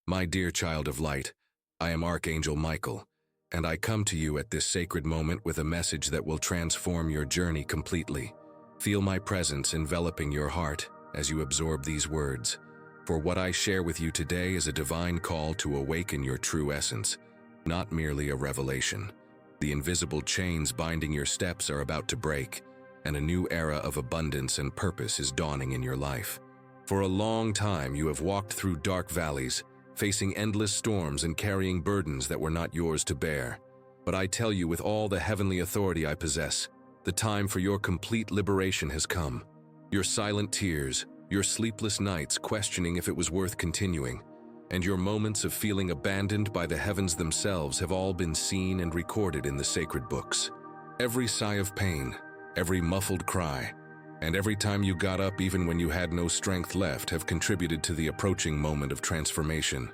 My dear child of light, I am Archangel Michael, and I come to you at this sacred moment with a message that will transform your journey completely. Feel my presence enveloping your heart as you absorb these words, for what I share with you today is a divine call to awaken your true essence, not merely a revelation. The invisible chains binding your steps are about to break, and a new era of abundance and purpose is dawning in your life. For a long time, you have walked through dark valleys, facing endless storms and carrying burdens that were not yours to bear. But I tell you with all the heavenly authority I possess, the time for your complete liberation has come. Your silent tears, your sleepless nights questioning if it was worth continuing, and your moments of feeling abandoned by the heavens themselves have all been seen and recorded in the sacred books. Every sigh of pain, every muffled cry, and every time you got up even when you had no strength left have contributed to the approaching moment of transformation.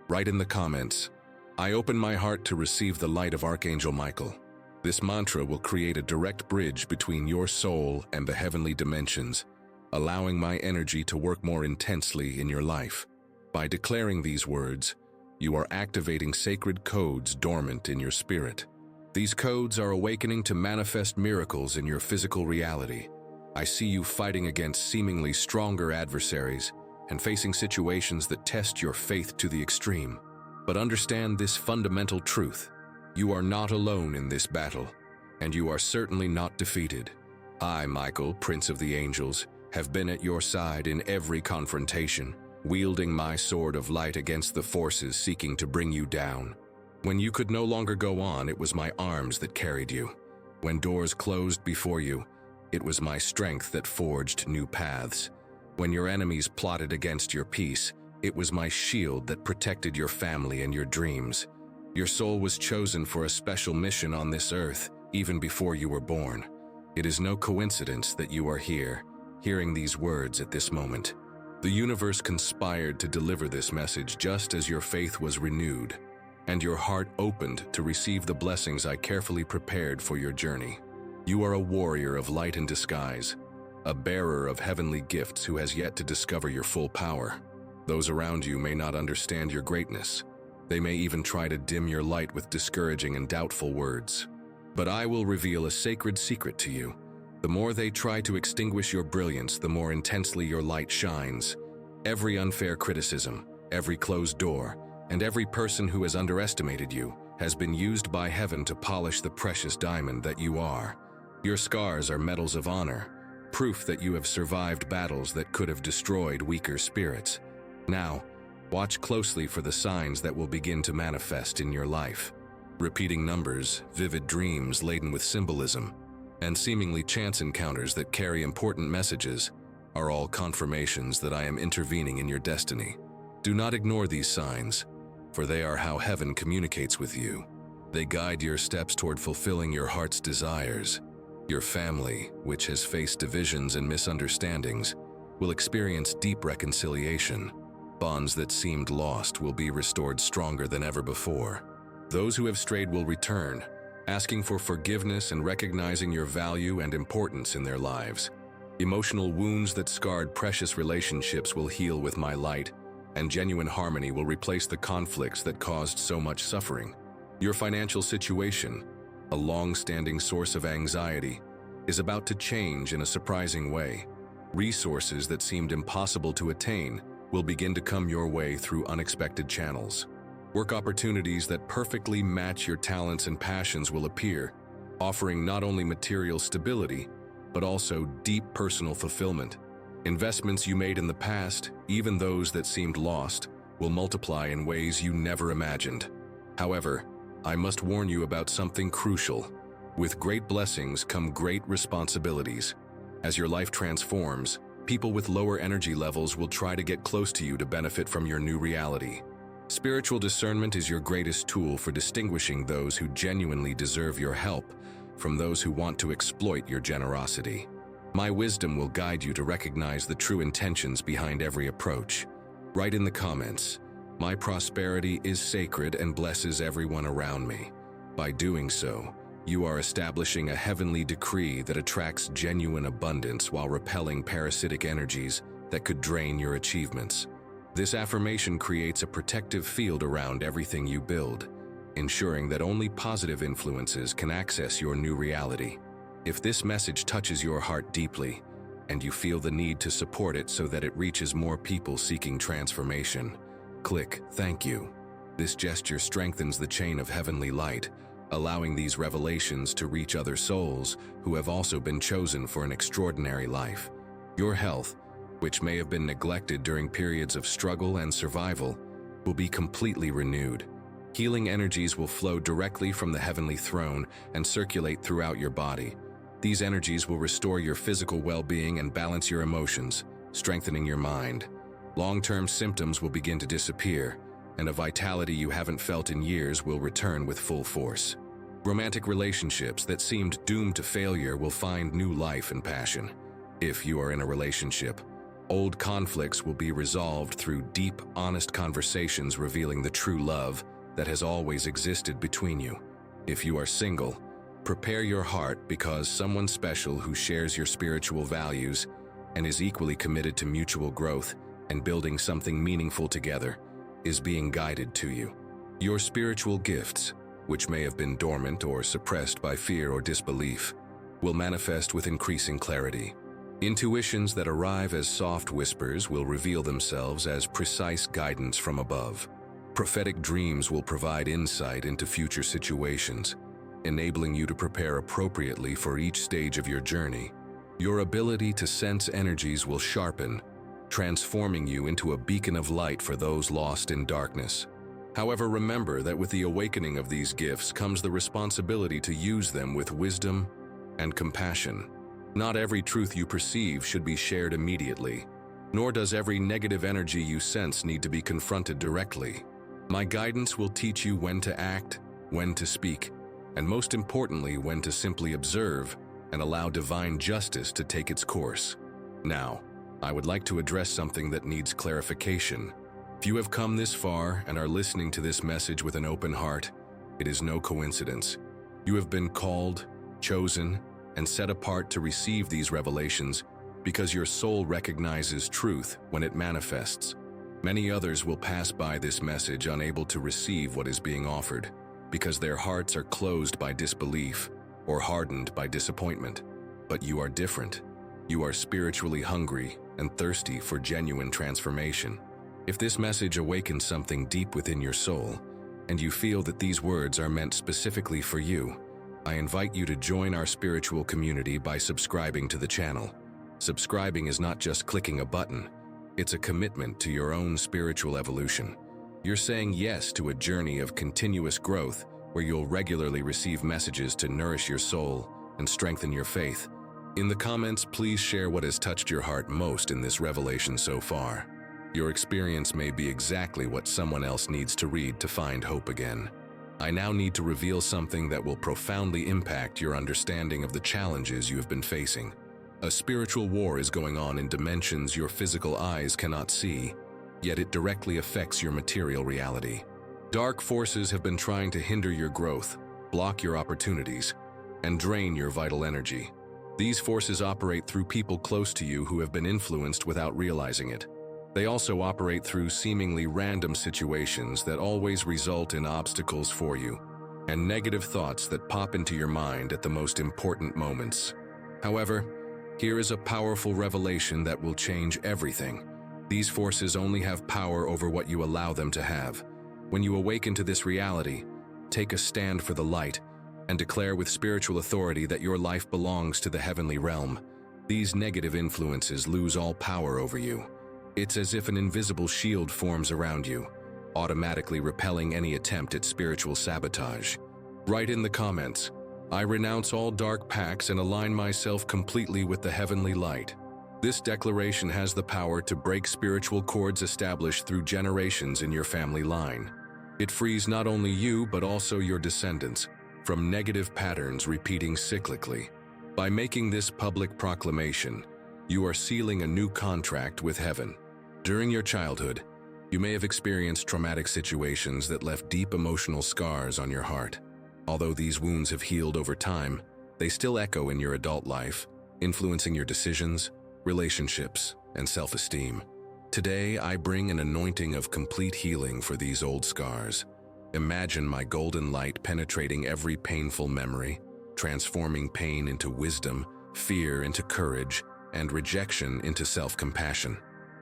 Write in the comments, "I open my heart to receive the light of Archangel Michael." This mantra will create a direct bridge between your soul and the heavenly dimensions, allowing my energy to work more intensely in your life. By declaring these words, you are activating sacred codes dormant in your spirit. These codes are awakening to manifest miracles in your physical reality. I see you fighting against seemingly stronger adversaries and facing situations that test your faith to the extreme. But understand this fundamental truth: you are not alone in this battle, and you are certainly not defeated. I, Michael, Prince of the Angels, have been at your side in every confrontation, wielding my sword of light against the forces seeking to bring you down. When you could no longer go on, it was my arms that carried you. When doors closed before you, it was my strength that forged new paths. When your enemies plotted against your peace, it was my shield that protected your family and your dreams. Your soul was chosen for a special mission on this earth, even before you were born. It is no coincidence that you are here, hearing these words at this moment. The universe conspired to deliver this message just as your faith was renewed, and your heart opened to receive the blessings I carefully prepared for your journey. You are a warrior of light in disguise, a bearer of heavenly gifts who has yet to discover your full power. Those around you may not understand your greatness. They may even try to dim your light with discouraging and doubtful words. But I will reveal a sacred secret to you. The more they try to extinguish your brilliance, the more intensely your light shines. Every unfair criticism, every closed door, and every person who has underestimated you has been used by heaven to polish the precious diamond that you are. Your scars are medals of honor, proof that you have survived battles that could have destroyed weaker spirits. Now, watch closely for the signs that will begin to manifest in your life. Repeating numbers, vivid dreams laden with symbolism, and seemingly chance encounters that carry important messages are all confirmations that I am intervening in your destiny. Do not ignore these signs, for they are how heaven communicates with you. They guide your steps toward fulfilling your heart's desires. Your family, which has faced divisions and misunderstandings, will experience deep reconciliation. Bonds that seemed lost will be restored stronger than ever before. Those who have strayed will return, asking for forgiveness and recognizing your value and importance in their lives. Emotional wounds that scarred precious relationships will heal with my light, and genuine harmony will replace the conflicts that caused so much suffering. Your financial situation, a long-standing source of anxiety, is about to change in a surprising way. Resources that seemed impossible to attain will begin to come your way through unexpected channels. Work opportunities that perfectly match your talents and passions will appear, offering not only material stability, but also deep personal fulfillment. Investments you made in the past, even those that seemed lost, will multiply in ways you never imagined. However, I must warn you about something crucial. With great blessings come great responsibilities. As your life transforms, people with lower energy levels will try to get close to you to benefit from your new reality. Spiritual discernment is your greatest tool for distinguishing those who genuinely deserve your help from those who want to exploit your generosity. My wisdom will guide you to recognize the true intentions behind every approach. Write in the comments, "My prosperity is sacred and blesses everyone around me." By doing so, you are establishing a heavenly decree that attracts genuine abundance while repelling parasitic energies that could drain your achievements. This affirmation creates a protective field around everything you build, ensuring that only positive influences can access your new reality. If this message touches your heart deeply, and you feel the need to support it so that it reaches more people seeking transformation, click "Thank you." This gesture strengthens the chain of heavenly light, allowing these revelations to reach other souls who have also been chosen for an extraordinary life. Your health, which may have been neglected during periods of struggle and survival, will be completely renewed. Healing energies will flow directly from the heavenly throne and circulate throughout your body. These energies will restore your physical well-being and balance your emotions, strengthening your mind. Long-term symptoms will begin to disappear, and a vitality you haven't felt in years will return with full force. Romantic relationships that seemed doomed to failure will find new life and passion. If you are in a relationship, old conflicts will be resolved through deep, honest conversations revealing the true love that has always existed between you. If you are single, prepare your heart because someone special who shares your spiritual values and is equally committed to mutual growth and building something meaningful together is being guided to you. Your spiritual gifts, which may have been dormant or suppressed by fear or disbelief, will manifest with increasing clarity. Intuitions that arrive as soft whispers will reveal themselves as precise guidance from above. Prophetic dreams will provide insight into future situations, enabling you to prepare appropriately for each stage of your journey. Your ability to sense energies will sharpen, transforming you into a beacon of light for those lost in darkness. However, remember that with the awakening of these gifts comes the responsibility to use them with wisdom and compassion. Not every truth you perceive should be shared immediately, nor does every negative energy you sense need to be confronted directly. My guidance will teach you when to act, when to speak, and most importantly, when to simply observe and allow divine justice to take its course. Now, I would like to address something that needs clarification. If you have come this far and are listening to this message with an open heart, it is no coincidence. You have been called, chosen, and set apart to receive these revelations because your soul recognizes truth when it manifests. Many others will pass by this message unable to receive what is being offered because their hearts are closed by disbelief or hardened by disappointment. But you are different. You are spiritually hungry and thirsty for genuine transformation. If this message awakens something deep within your soul, and you feel that these words are meant specifically for you, I invite you to join our spiritual community by subscribing to the channel. Subscribing is not just clicking a button, it's a commitment to your own spiritual evolution. You're saying yes to a journey of continuous growth where you'll regularly receive messages to nourish your soul and strengthen your faith. In the comments, please share what has touched your heart most in this revelation so far. Your experience may be exactly what someone else needs to read to find hope again. I now need to reveal something that will profoundly impact your understanding of the challenges you have been facing. A spiritual war is going on in dimensions your physical eyes cannot see, yet it directly affects your material reality. Dark forces have been trying to hinder your growth, block your opportunities, and drain your vital energy. These forces operate through people close to you who have been influenced without realizing it. They also operate through seemingly random situations that always result in obstacles for you, and negative thoughts that pop into your mind at the most important moments. However, here is a powerful revelation that will change everything. These forces only have power over what you allow them to have. When you awaken to this reality, take a stand for the light and declare with spiritual authority that your life belongs to the heavenly realm. These negative influences lose all power over you. It's as if an invisible shield forms around you, automatically repelling any attempt at spiritual sabotage. Write in the comments, "I renounce all dark pacts and align myself completely with the heavenly light." This declaration has the power to break spiritual cords established through generations in your family line. It frees not only you but also your descendants from negative patterns repeating cyclically. By making this public proclamation, you are sealing a new contract with heaven. During your childhood, you may have experienced traumatic situations that left deep emotional scars on your heart. Although these wounds have healed over time, they still echo in your adult life, influencing your decisions, relationships, and self-esteem. Today, I bring an anointing of complete healing for these old scars. Imagine my golden light penetrating every painful memory, transforming pain into wisdom, fear into courage, and rejection into self-compassion.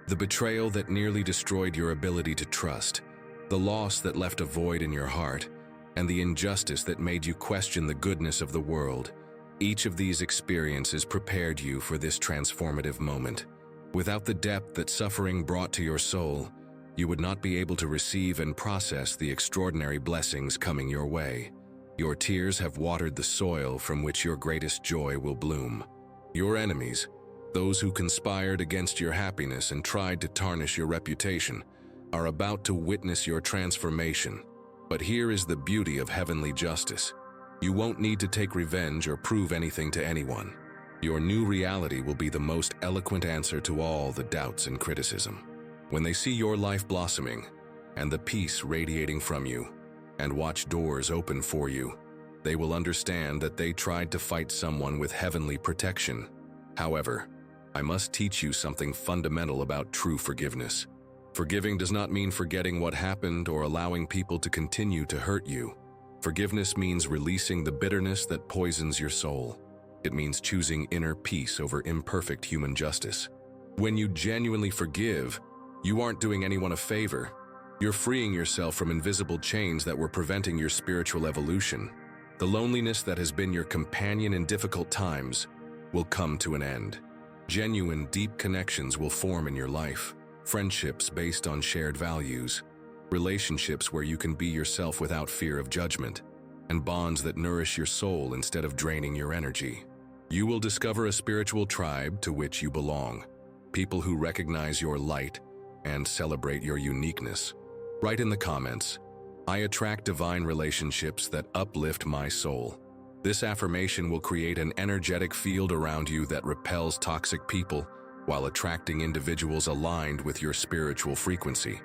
The betrayal that nearly destroyed your ability to trust, the loss that left a void in your heart, and the injustice that made you question the goodness of the world. Each of these experiences prepared you for this transformative moment. Without the depth that suffering brought to your soul, you would not be able to receive and process the extraordinary blessings coming your way. Your tears have watered the soil from which your greatest joy will bloom. Your enemies, those who conspired against your happiness and tried to tarnish your reputation, are about to witness your transformation. But here is the beauty of heavenly justice. You won't need to take revenge or prove anything to anyone. Your new reality will be the most eloquent answer to all the doubts and criticism. When they see your life blossoming and the peace radiating from you, and watch doors open for you, they will understand that they tried to fight someone with heavenly protection. However, I must teach you something fundamental about true forgiveness. Forgiving does not mean forgetting what happened or allowing people to continue to hurt you. Forgiveness means releasing the bitterness that poisons your soul. It means choosing inner peace over imperfect human justice. When you genuinely forgive, you aren't doing anyone a favor. You're freeing yourself from invisible chains that were preventing your spiritual evolution. The loneliness that has been your companion in difficult times will come to an end. Genuine, deep connections will form in your life. Friendships based on shared values. Relationships where you can be yourself without fear of judgment. And bonds that nourish your soul instead of draining your energy. You will discover a spiritual tribe to which you belong. People who recognize your light and celebrate your uniqueness. Write in the comments, "I attract divine relationships that uplift my soul." This affirmation will create an energetic field around you that repels toxic people while attracting individuals aligned with your spiritual frequency.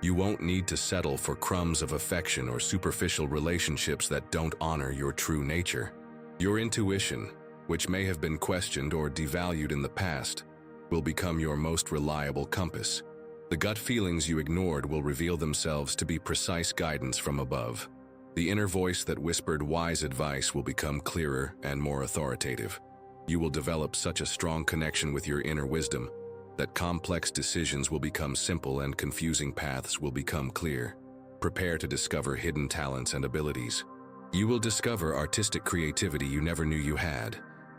You won't need to settle for crumbs of affection or superficial relationships that don't honor your true nature. Your intuition, which may have been questioned or devalued in the past, will become your most reliable compass. The gut feelings you ignored will reveal themselves to be precise guidance from above. The inner voice that whispered wise advice will become clearer and more authoritative. You will develop such a strong connection with your inner wisdom that complex decisions will become simple and confusing paths will become clear. Prepare to discover hidden talents and abilities. You will discover artistic creativity you never knew you had,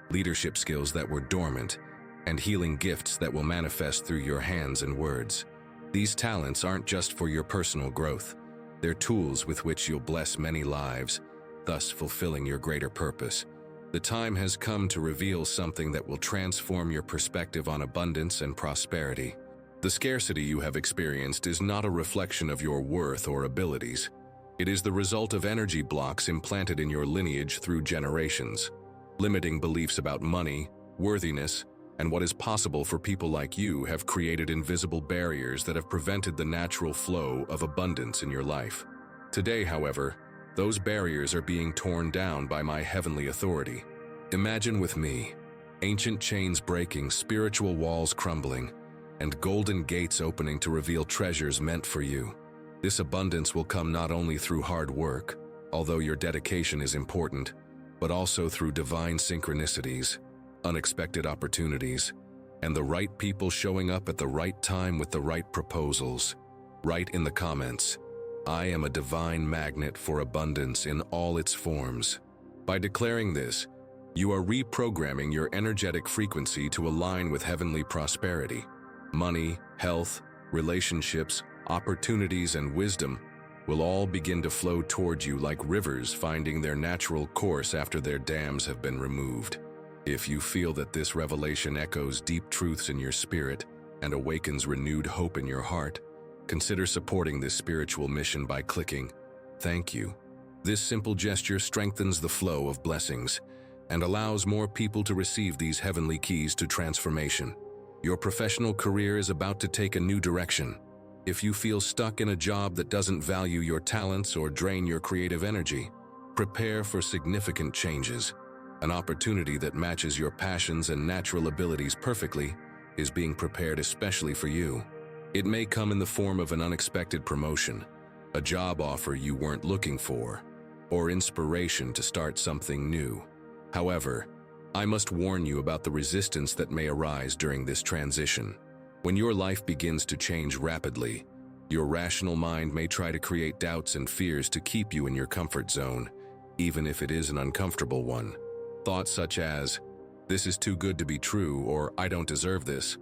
leadership skills that were dormant, and healing gifts that will manifest through your hands and words. These talents aren't just for your personal growth. They're tools with which you'll bless many lives, thus fulfilling your greater purpose. The time has come to reveal something that will transform your perspective on abundance and prosperity. The scarcity you have experienced is not a reflection of your worth or abilities. It is the result of energy blocks implanted in your lineage through generations. Limiting beliefs about money, worthiness, and what is possible for people like you have created invisible barriers that have prevented the natural flow of abundance in your life. Today, however, those barriers are being torn down by my heavenly authority. Imagine with me, ancient chains breaking, spiritual walls crumbling, and golden gates opening to reveal treasures meant for you. This abundance will come not only through hard work, although your dedication is important, but also through divine synchronicities, unexpected opportunities, and the right people showing up at the right time with the right proposals. Write in the comments, "I am a divine magnet for abundance in all its forms." By declaring this, you are reprogramming your energetic frequency to align with heavenly prosperity. Money, health, relationships, opportunities, and wisdom will all begin to flow toward you like rivers finding their natural course after their dams have been removed. If you feel that this revelation echoes deep truths in your spirit and awakens renewed hope in your heart, consider supporting this spiritual mission by clicking "Thank you." This simple gesture strengthens the flow of blessings and allows more people to receive these heavenly keys to transformation. Your professional career is about to take a new direction. If you feel stuck in a job that doesn't value your talents or drain your creative energy, prepare for significant changes. An opportunity that matches your passions and natural abilities perfectly is being prepared especially for you. It may come in the form of an unexpected promotion, a job offer you weren't looking for, or inspiration to start something new. However, I must warn you about the resistance that may arise during this transition. When your life begins to change rapidly, your rational mind may try to create doubts and fears to keep you in your comfort zone, even if it is an uncomfortable one. Thoughts such as, "This is too good to be true," or "I don't deserve this,"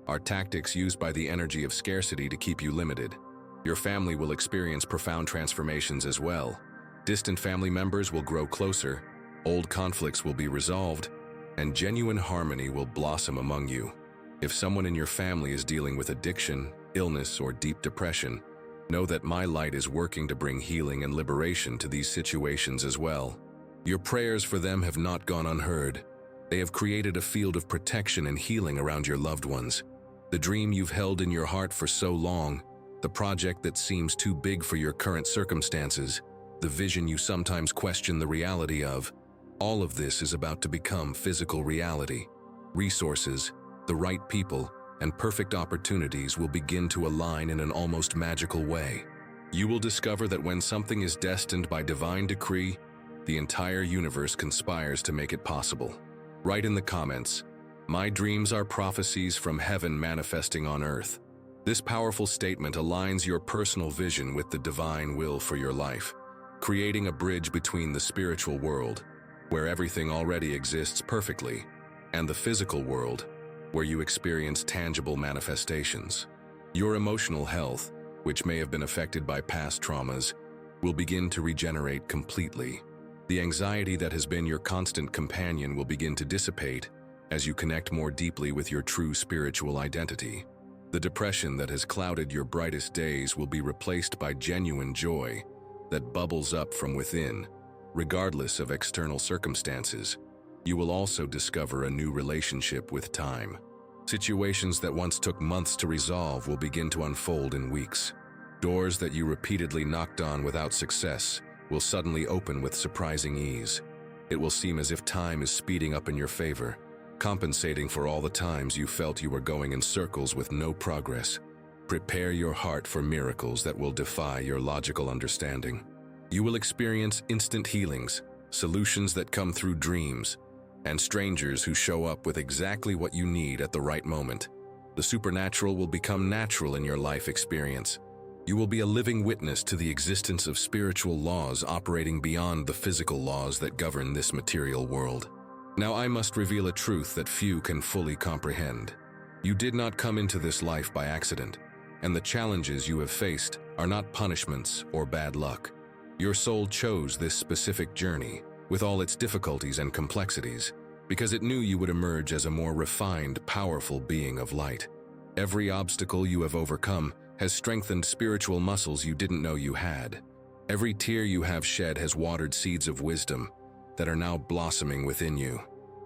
are tactics used by the energy of scarcity to keep you limited. Your family will experience profound transformations as well. Distant family members will grow closer, old conflicts will be resolved, and genuine harmony will blossom among you. If someone in your family is dealing with addiction, illness, or deep depression, know that my light is working to bring healing and liberation to these situations as well. Your prayers for them have not gone unheard. They have created a field of protection and healing around your loved ones. The dream you've held in your heart for so long, the project that seems too big for your current circumstances, the vision you sometimes question the reality of, all of this is about to become physical reality. Resources, the right people, and perfect opportunities will begin to align in an almost magical way. You will discover that when something is destined by divine decree, the entire universe conspires to make it possible. Write in the comments, "My dreams are prophecies from heaven manifesting on earth." This powerful statement aligns your personal vision with the divine will for your life, creating a bridge between the spiritual world, where everything already exists perfectly, and the physical world, where you experience tangible manifestations. Your emotional health, which may have been affected by past traumas, will begin to regenerate completely. The anxiety that has been your constant companion will begin to dissipate as you connect more deeply with your true spiritual identity. The depression that has clouded your brightest days will be replaced by genuine joy that bubbles up from within, regardless of external circumstances. You will also discover a new relationship with time. Situations that once took months to resolve will begin to unfold in weeks. Doors that you repeatedly knocked on without success will suddenly open with surprising ease. It will seem as if time is speeding up in your favor, compensating for all the times you felt you were going in circles with no progress. Prepare your heart for miracles that will defy your logical understanding. You will experience instant healings, solutions that come through dreams, and strangers who show up with exactly what you need at the right moment. The supernatural will become natural in your life experience. You will be a living witness to the existence of spiritual laws operating beyond the physical laws that govern this material world. Now I must reveal a truth that few can fully comprehend. You did not come into this life by accident, and the challenges you have faced are not punishments or bad luck. Your soul chose this specific journey, with all its difficulties and complexities, because it knew you would emerge as a more refined, powerful being of light. Every obstacle you have overcome has strengthened spiritual muscles you didn't know you had. Every tear you have shed has watered seeds of wisdom that are now blossoming within you.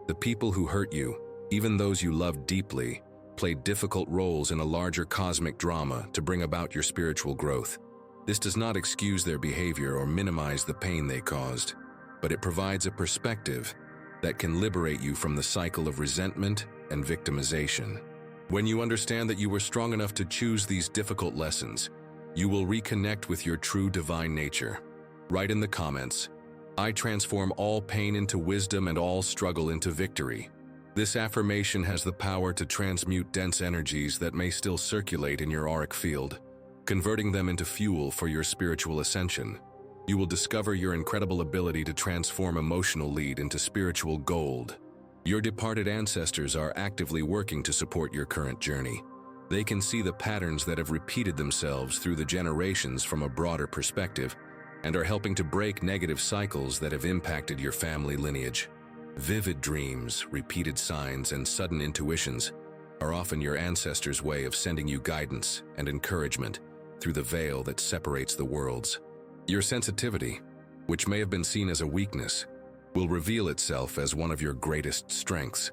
The people who hurt you, even those you loved deeply, played difficult roles in a larger cosmic drama to bring about your spiritual growth. This does not excuse their behavior or minimize the pain they caused, but it provides a perspective that can liberate you from the cycle of resentment and victimization. When you understand that you were strong enough to choose these difficult lessons, you will reconnect with your true divine nature. Write in the comments, "I transform all pain into wisdom and all struggle into victory." This affirmation has the power to transmute dense energies that may still circulate in your auric field, converting them into fuel for your spiritual ascension. You will discover your incredible ability to transform emotional lead into spiritual gold. Your departed ancestors are actively working to support your current journey. They can see the patterns that have repeated themselves through the generations from a broader perspective and are helping to break negative cycles that have impacted your family lineage. Vivid dreams, repeated signs, and sudden intuitions are often your ancestors' way of sending you guidance and encouragement through the veil that separates the worlds. Your sensitivity, which may have been seen as a weakness, will reveal itself as one of your greatest strengths.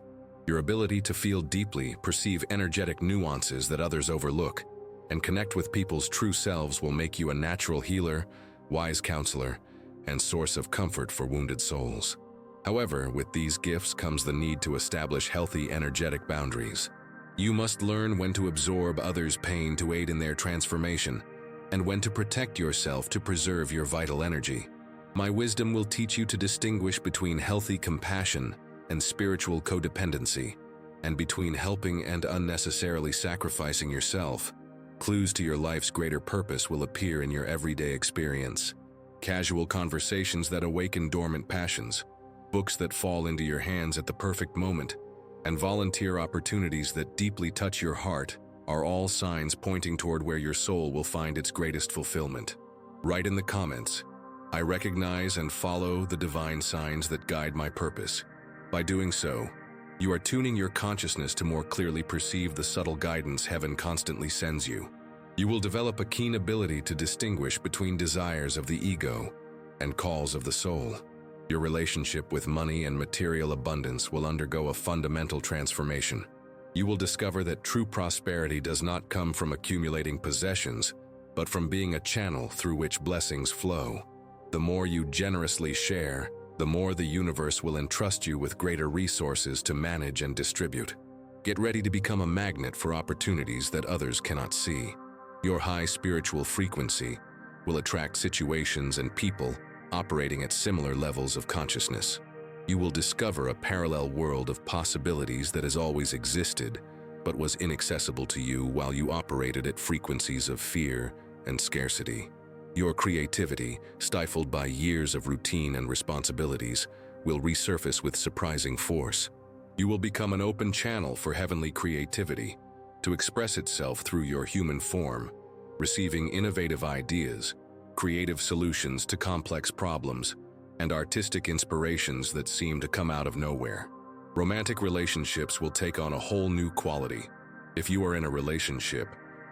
Your ability to feel deeply, perceive energetic nuances that others overlook, and connect with people's true selves will make you a natural healer, wise counselor, and source of comfort for wounded souls. However, with these gifts comes the need to establish healthy energetic boundaries. You must learn when to absorb others' pain to aid in their transformation, and when to protect yourself to preserve your vital energy. My wisdom will teach you to distinguish between healthy compassion and spiritual codependency, and between helping and unnecessarily sacrificing yourself. Clues to your life's greater purpose will appear in your everyday experience. Casual conversations that awaken dormant passions, books that fall into your hands at the perfect moment, and volunteer opportunities that deeply touch your heart are all signs pointing toward where your soul will find its greatest fulfillment. Write in the comments, "I recognize and follow the divine signs that guide my purpose." By doing so, you are tuning your consciousness to more clearly perceive the subtle guidance heaven constantly sends you. You will develop a keen ability to distinguish between desires of the ego and calls of the soul. Your relationship with money and material abundance will undergo a fundamental transformation. You will discover that true prosperity does not come from accumulating possessions, but from being a channel through which blessings flow. The more you generously share, the more the universe will entrust you with greater resources to manage and distribute. Get ready to become a magnet for opportunities that others cannot see. Your high spiritual frequency will attract situations and people operating at similar levels of consciousness. You will discover a parallel world of possibilities that has always existed, but was inaccessible to you while you operated at frequencies of fear and scarcity. Your creativity, stifled by years of routine and responsibilities, will resurface with surprising force. You will become an open channel for heavenly creativity to express itself through your human form, receiving innovative ideas, creative solutions to complex problems, and artistic inspirations that seem to come out of nowhere. Romantic relationships will take on a whole new quality. If you are in a relationship,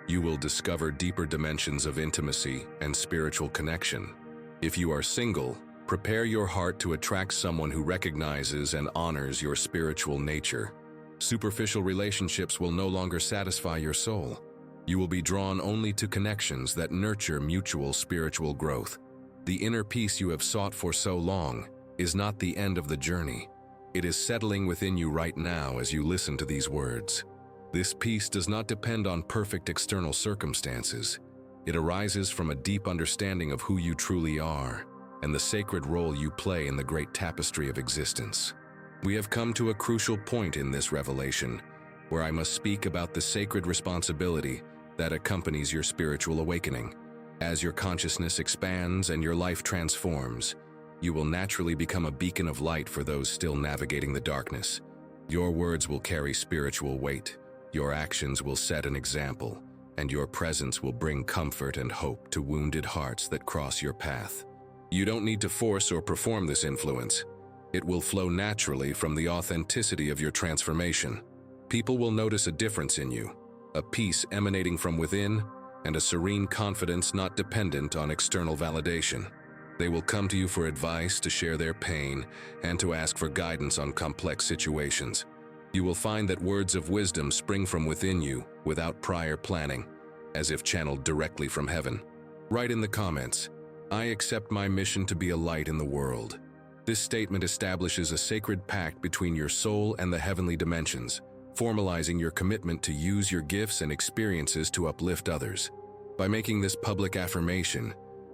you will discover deeper dimensions of intimacy and spiritual connection. If you are single, prepare your heart to attract someone who recognizes and honors your spiritual nature. Superficial relationships will no longer satisfy your soul. You will be drawn only to connections that nurture mutual spiritual growth. The inner peace you have sought for so long is not the end of the journey. It is settling within you right now as you listen to these words. This peace does not depend on perfect external circumstances. It arises from a deep understanding of who you truly are and the sacred role you play in the great tapestry of existence. We have come to a crucial point in this revelation, where I must speak about the sacred responsibility that accompanies your spiritual awakening. As your consciousness expands and your life transforms, you will naturally become a beacon of light for those still navigating the darkness. Your words will carry spiritual weight, your actions will set an example, and your presence will bring comfort and hope to wounded hearts that cross your path. You don't need to force or perform this influence. It will flow naturally from the authenticity of your transformation. People will notice a difference in you, a peace emanating from within, and a serene confidence not dependent on external validation. They will come to you for advice, to share their pain, and to ask for guidance on complex situations. You will find that words of wisdom spring from within you without prior planning, as if channeled directly from heaven. Write in the comments, "I accept my mission to be a light in the world." This statement establishes a sacred pact between your soul and the heavenly dimensions, formalizing your commitment to use your gifts and experiences to uplift others. By making this public affirmation,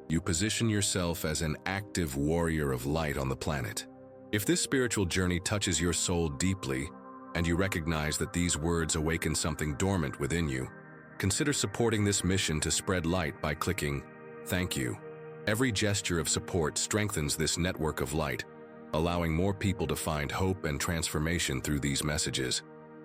you position yourself as an active warrior of light on the planet. If this spiritual journey touches your soul deeply, and you recognize that these words awaken something dormant within you, consider supporting this mission to spread light by clicking "Thank you." Every gesture of support strengthens this network of light, allowing more people to find hope and transformation through these messages.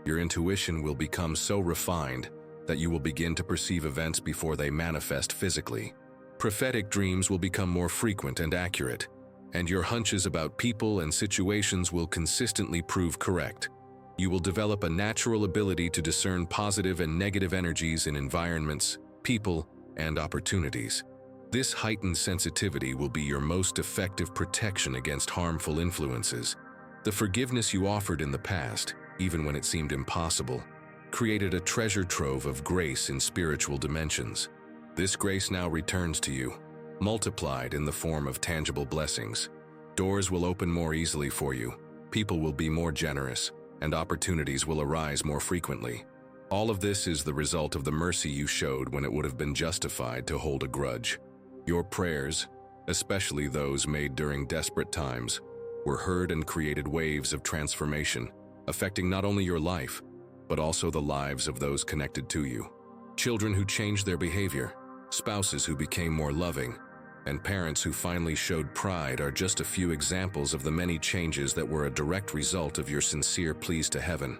Your intuition will become so refined that you will begin to perceive events before they manifest physically. Prophetic dreams will become more frequent and accurate, and your hunches about people and situations will consistently prove correct. You will develop a natural ability to discern positive and negative energies in environments, people, and opportunities. This heightened sensitivity will be your most effective protection against harmful influences. The forgiveness you offered in the past, even when it seemed impossible, created a treasure trove of grace in spiritual dimensions. This grace now returns to you, multiplied in the form of tangible blessings. Doors will open more easily for you, people will be more generous, and opportunities will arise more frequently. All of this is the result of the mercy you showed when it would have been justified to hold a grudge. Your prayers, especially those made during desperate times, were heard and created waves of transformation, affecting not only your life, but also the lives of those connected to you. Children who changed their behavior, spouses who became more loving, and parents who finally showed pride are just a few examples of the many changes that were a direct result of your sincere pleas to heaven.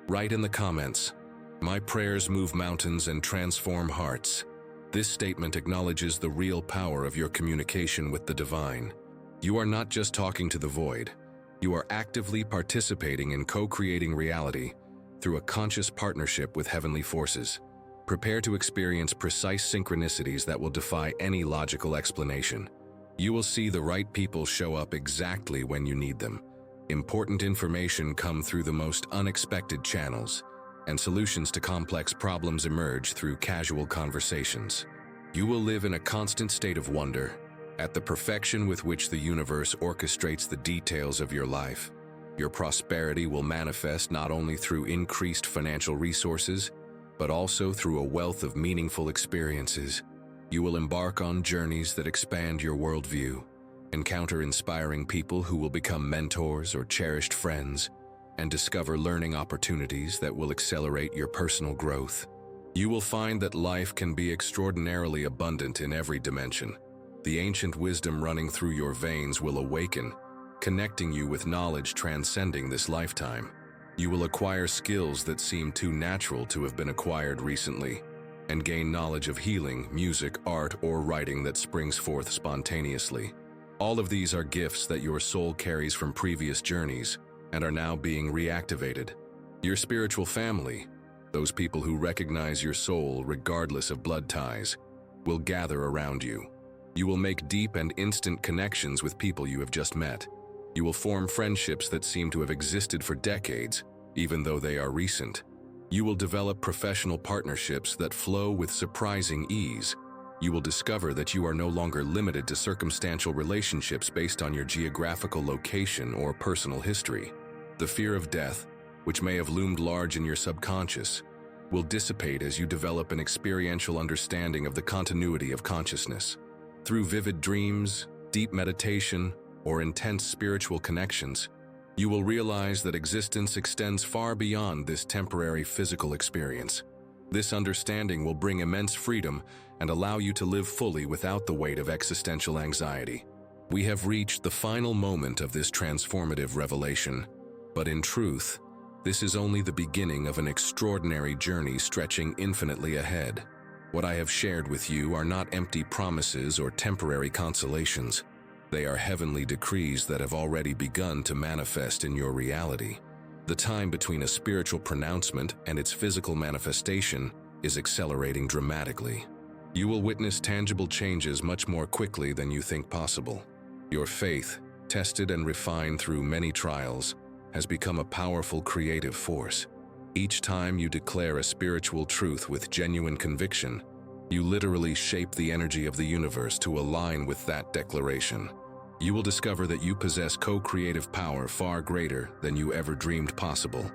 Write in the comments, "My prayers move mountains and transform hearts." This statement acknowledges the real power of your communication with the divine. You are not just talking to the void. You are actively participating in co-creating reality through a conscious partnership with heavenly forces. Prepare to experience precise synchronicities that will defy any logical explanation. You will see the right people show up exactly when you need them. Important information come through the most unexpected channels, and solutions to complex problems emerge through casual conversations. You will live in a constant state of wonder at the perfection with which the universe orchestrates the details of your life. Your prosperity will manifest not only through increased financial resources, but also through a wealth of meaningful experiences. You will embark on journeys that expand your worldview, encounter inspiring people who will become mentors or cherished friends, and discover learning opportunities that will accelerate your personal growth. You will find that life can be extraordinarily abundant in every dimension. The ancient wisdom running through your veins will awaken, connecting you with knowledge transcending this lifetime. You will acquire skills that seem too natural to have been acquired recently, and gain knowledge of healing, music, art, or writing that springs forth spontaneously. All of these are gifts that your soul carries from previous journeys and are now being reactivated. Your spiritual family, those people who recognize your soul regardless of blood ties, will gather around you. You will make deep and instant connections with people you have just met. You will form friendships that seem to have existed for decades, even though they are recent. You will develop professional partnerships that flow with surprising ease. You will discover that you are no longer limited to circumstantial relationships based on your geographical location or personal history. The fear of death, which may have loomed large in your subconscious, will dissipate as you develop an experiential understanding of the continuity of consciousness. Through vivid dreams, deep meditation, or intense spiritual connections, you will realize that existence extends far beyond this temporary physical experience. This understanding will bring immense freedom and allow you to live fully without the weight of existential anxiety. We have reached the final moment of this transformative revelation, but in truth, this is only the beginning of an extraordinary journey stretching infinitely ahead. What I have shared with you are not empty promises or temporary consolations. They are heavenly decrees that have already begun to manifest in your reality. The time between a spiritual pronouncement and its physical manifestation is accelerating dramatically. You will witness tangible changes much more quickly than you think possible. Your faith, tested and refined through many trials, has become a powerful creative force. Each time you declare a spiritual truth with genuine conviction, you literally shape the energy of the universe to align with that declaration. You will discover that you possess co-creative power far greater than you ever dreamed possible.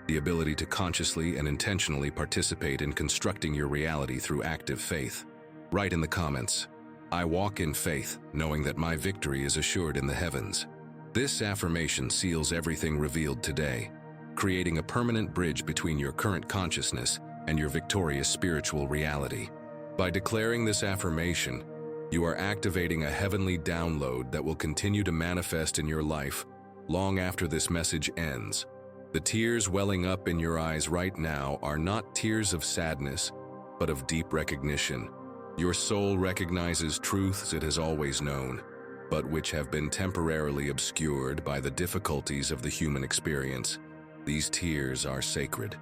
The ability to consciously and intentionally participate in constructing your reality through active faith. Write in the comments, "I walk in faith, knowing that my victory is assured in the heavens." This affirmation seals everything revealed today, creating a permanent bridge between your current consciousness and your victorious spiritual reality. By declaring this affirmation, you are activating a heavenly download that will continue to manifest in your life long after this message ends. The tears welling up in your eyes right now are not tears of sadness, but of deep recognition. Your soul recognizes truths it has always known, but which have been temporarily obscured by the difficulties of the human experience. These tears are sacred.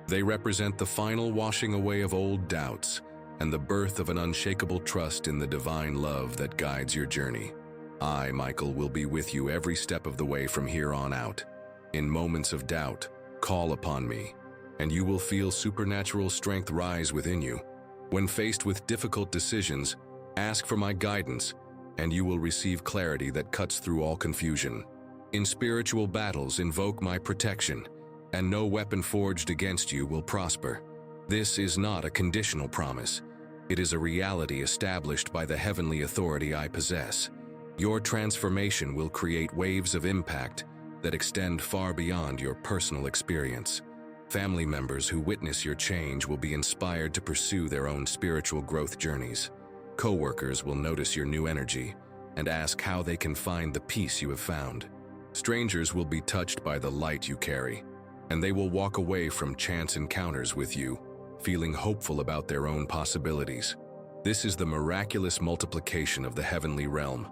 They represent the final washing away of old doubts and the birth of an unshakable trust in the divine love that guides your journey. I, Michael, will be with you every step of the way from here on out. In moments of doubt, call upon me, and you will feel supernatural strength rise within you. When faced with difficult decisions, ask for my guidance, and you will receive clarity that cuts through all confusion. In spiritual battles, invoke my protection, and no weapon forged against you will prosper. This is not a conditional promise. It is a reality established by the heavenly authority I possess. Your transformation will create waves of impact that extend far beyond your personal experience. Family members who witness your change will be inspired to pursue their own spiritual growth journeys. Co-workers will notice your new energy and ask how they can find the peace you have found. Strangers will be touched by the light you carry, and they will walk away from chance encounters with you, feeling hopeful about their own possibilities. This is the miraculous multiplication of the heavenly realm.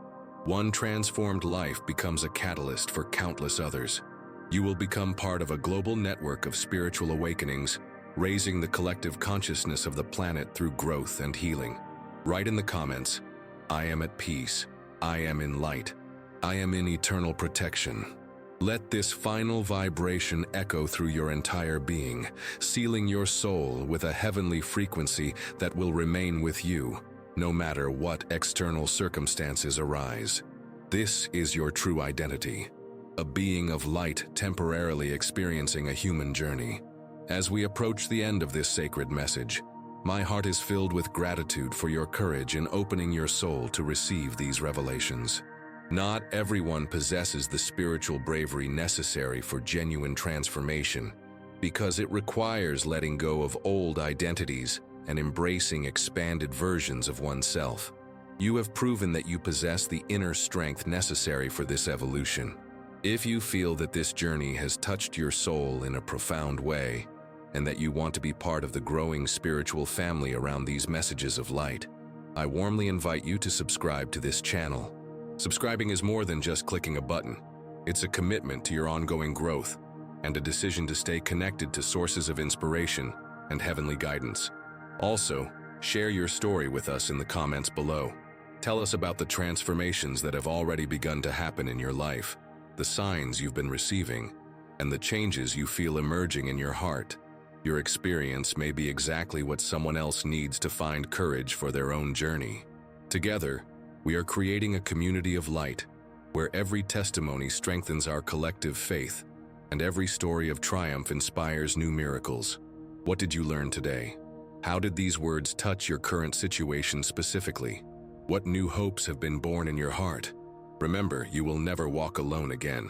One transformed life becomes a catalyst for countless others. You will become part of a global network of spiritual awakenings, raising the collective consciousness of the planet through growth and healing. Write in the comments, "I am at peace. I am in light. I am in eternal protection." Let this final vibration echo through your entire being, sealing your soul with a heavenly frequency that will remain with you, no matter what external circumstances arise. This is your true identity, a being of light temporarily experiencing a human journey. As we approach the end of this sacred message, my heart is filled with gratitude for your courage in opening your soul to receive these revelations. Not everyone possesses the spiritual bravery necessary for genuine transformation, because it requires letting go of old identities and embracing expanded versions of oneself. You have proven that you possess the inner strength necessary for this evolution. If you feel that this journey has touched your soul in a profound way, and that you want to be part of the growing spiritual family around these messages of light, I warmly invite you to subscribe to this channel. Subscribing is more than just clicking a button. It's a commitment to your ongoing growth and a decision to stay connected to sources of inspiration and heavenly guidance. Also, share your story with us in the comments below. Tell us about the transformations that have already begun to happen in your life, the signs you've been receiving, and the changes you feel emerging in your heart. Your experience may be exactly what someone else needs to find courage for their own journey. Together, we are creating a community of light, where every testimony strengthens our collective faith, and every story of triumph inspires new miracles. What did you learn today? How did these words touch your current situation specifically? What new hopes have been born in your heart? Remember, you will never walk alone again.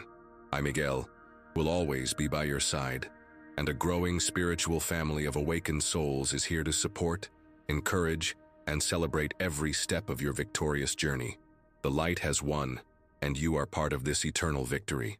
I, Miguel, will always be by your side, and a growing spiritual family of awakened souls is here to support, encourage, and celebrate every step of your victorious journey. The light has won, and you are part of this eternal victory.